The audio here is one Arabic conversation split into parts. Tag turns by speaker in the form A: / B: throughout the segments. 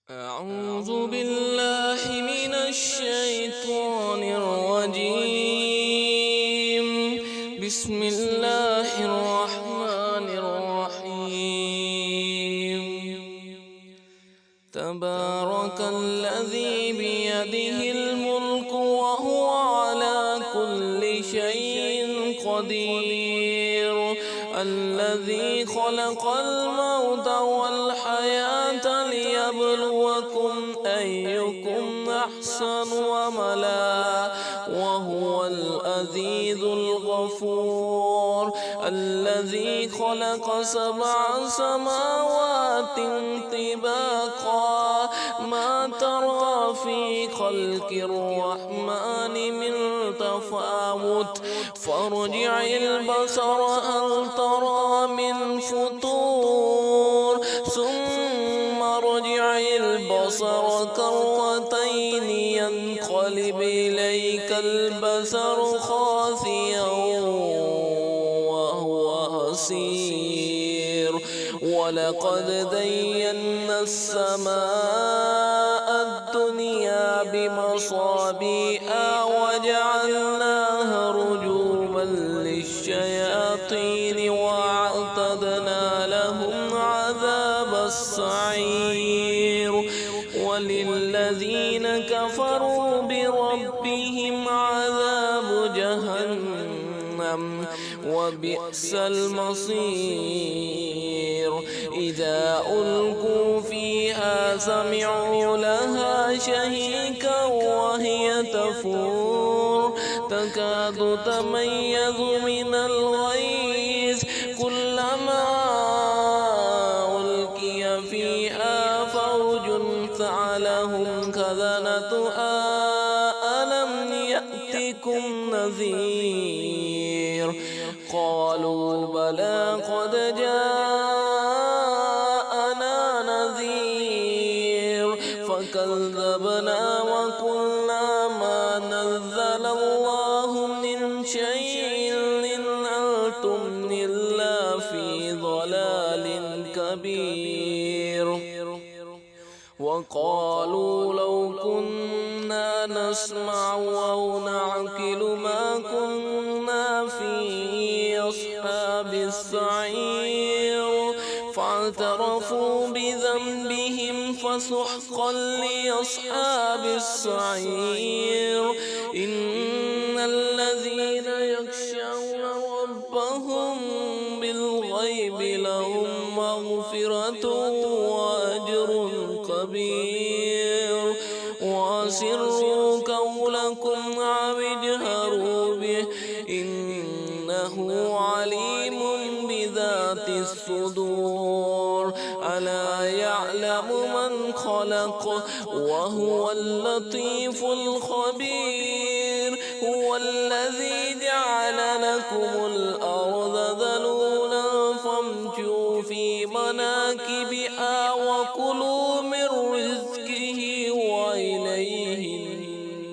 A: أعوذ بالله من الشيطان الرجيم. بسم الله الرحمن الرحيم. تبارك الذي بيده الملك وهو على كل شيء قدير. الذي خلق الموت والحياة ليبلوكم أيكم أحسن عملا وهو العزيز الغفور. الذي خلق 7 سماوات طباقا ما ترى في خلق الرحمن من تفاوت فارجع البصر هل ترى من فطور ثم ارجع البصر كرتين ينقلب إليك البصر خاسئا وهو حسير. ولقد زينا السماء الدنيا بمصابيح وجعلناها رجوما للشياطين وأعتدنا لهم عذاب السعير. وللذين كفروا بربهم عذاب جهنم وبئس المصير. إذا ألقوا فيها سمعوا لها شهيقا وهي تفور تكاد تميز من الغيظ كلما ألقي فيها فوج سألهم خزنتها ألم يأتكم نذير قالوا بلى قد جاءنا نذير فكذبنا وقلنا ما نزل الله من شيء إن أنتم إلا في ضلال كبير. وقالوا لو كنا نسمع أو نعقل ما كنا في أصحاب السعير فاعترفوا بذنبهم فسحقا لأصحاب السعير. إن الذين يخشون ربهم بالغيب لهم مغفرة وأجر كبير. وأسروا قولكم أو اجهروا به إنه عليم بذات الصدور. ألا يعلم من خلق وهو اللطيف الخبير. هو الذي جعل لكم الأرض ذلولا فامشوا في مناكبها وكلوا من رزقه وإليه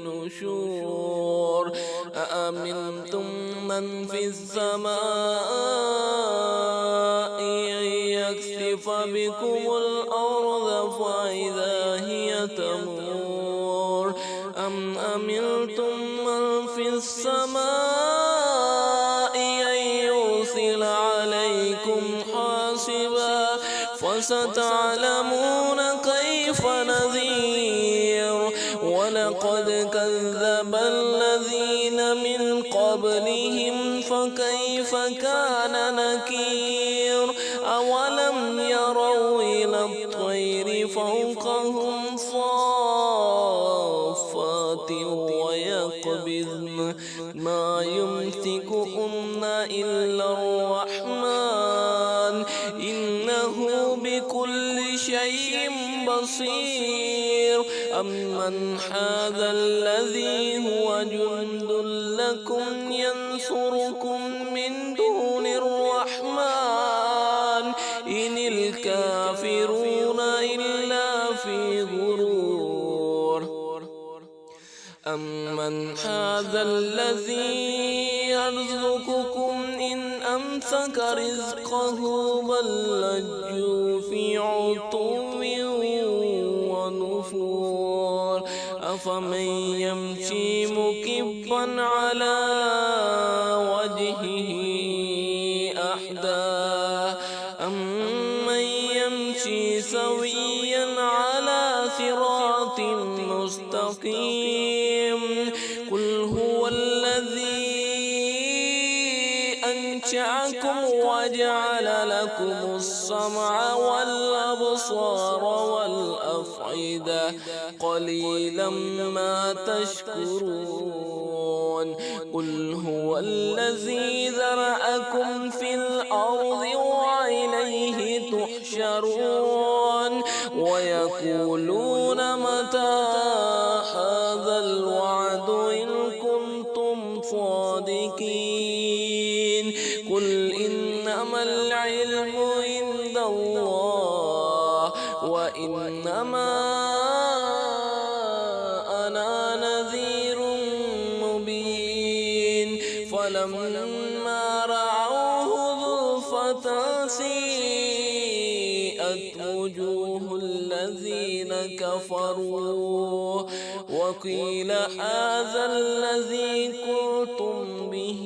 A: النشور. أأمنتم من في السماء أن يكسف بكم الأرض فإذا هي تمور أم أمنتم من في السماء أن يرسل عليكم حاصبا فستعلمون كيف نذير. ولقد كذب الذين من قبلهم فكيف كان نكير. أولم يروا إلى الطير فوقهم صافات ويقبضن ما يمسكهن إلا الرحمن إنه بكل شيء بصير. أمن هذا الذي هو جند لكم ينصركم من دون الرحمن إن الكافرون إلا في غرور. أمن هذا الذي يرزقكم إن أمسك رزقه بل لجوا في عتو أفمن يمشي مكبا على وجهه أهدى أمن يمشي سويا على صراط مستقيم قل هو الذي أنشأكم وجعل لكم السمع والأبصار والأفئدة قليلا ما تشكرون قل هو الذي ذرأكم في الأرض وإليه تحشرون ويقولون متى هذا الوعد إن كنتم صادقين قل إنما العلم عند الله وإنما أنا نذير مبين فلما رأوه زلفة سيئت وجوه الذين كفروا وقيل هذا الذي كنتم به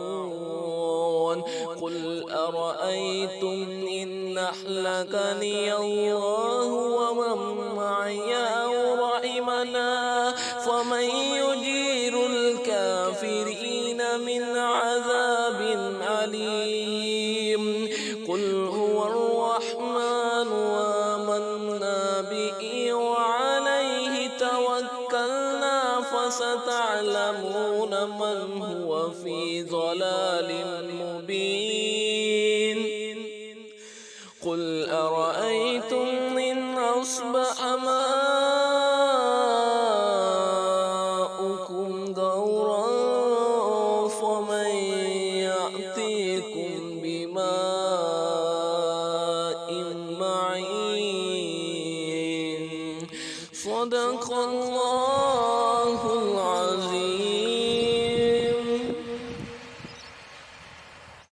A: تدعون قل أرأيتم إن أهلكني الله ومن معي أو رحمنا فمن يجير الكافرين من عذاب أليم قل هو الرحمن آمنا به وعليه توكلنا فستعلمون من هو في ضلال مبين قل أرأيتم إن أصبح ماؤكم غورا فمن يأتيكم بماء معين صدق الله العظيم.